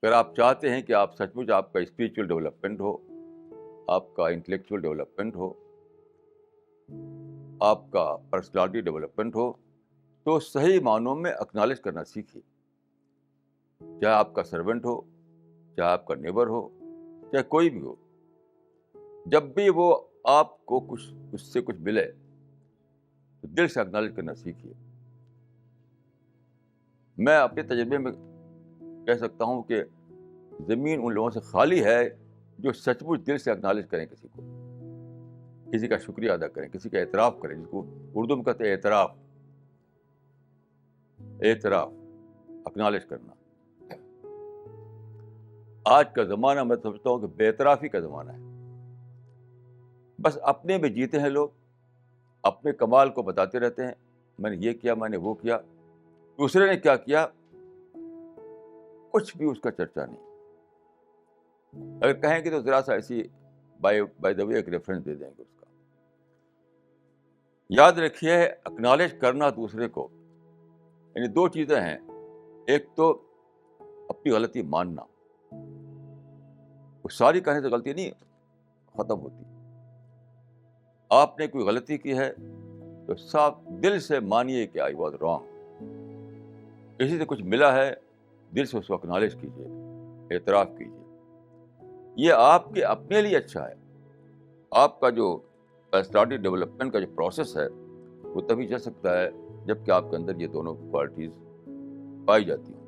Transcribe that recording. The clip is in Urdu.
اگر آپ چاہتے ہیں کہ آپ سچ مچ آپ کا اسپریچول ڈیولپمنٹ ہو، آپ کا انٹلیکچوئل ڈیولپمنٹ ہو، آپ کا پرسنالٹی ڈیولپمنٹ ہو، تو صحیح معنوں میں اکنالج کرنا سیکھیے. چاہے آپ کا سرونٹ ہو، چاہے آپ کا نیبر ہو، چاہے کوئی بھی ہو، جب بھی وہ آپ کو اس سے کچھ ملے تو دل سے اکنالج کرنا سیکھیے. میں اپنے تجربے میں کہہ سکتا ہوں کہ زمین ان لوگوں سے خالی ہے جو سچ مچ دل سے اکنالج کریں کسی کو، کسی کا شکریہ ادا کریں، کسی کا اعتراف کریں، جس کو اردو میں کہتے ہیں اعتراف. اعتراف، اکنالج کرنا. آج کا زمانہ میں سمجھتا ہوں کہ بے اعترافی کا زمانہ ہے. بس اپنے میں جیتے ہیں لوگ، اپنے کمال کو بتاتے رہتے ہیں، میں نے یہ کیا، میں نے وہ کیا، دوسرے نے کیا کیا کچھ بھی اس کا چرچا نہیں. اگر کہیں گے تو ذرا سا ایسی بائی دا وے ایک ریفرنس دے دیں گے اس کا. یاد رکھیے، اکنالج کرنا دوسرے کو، یعنی دو چیزیں ہیں. ایک تو اپنی غلطی ماننا، وہ ساری کہانی سے غلطی نہیں ختم ہوتی. آپ نے کوئی غلطی کی ہے تو صاف دل سے مانیے کہ آئی واز رانگ. کسی سے کچھ ملا ہے، دل سے اس کو اکنالج کیجیے، اعتراف کیجیے. یہ آپ کے اپنے لیے اچھا ہے. آپ کا جو پرسنالٹی ڈیولپمنٹ کا جو پروسیس ہے وہ تبھی چل سکتا ہے جب کہ آپ کے اندر یہ دونوں کوالٹیز پائی جاتی ہیں.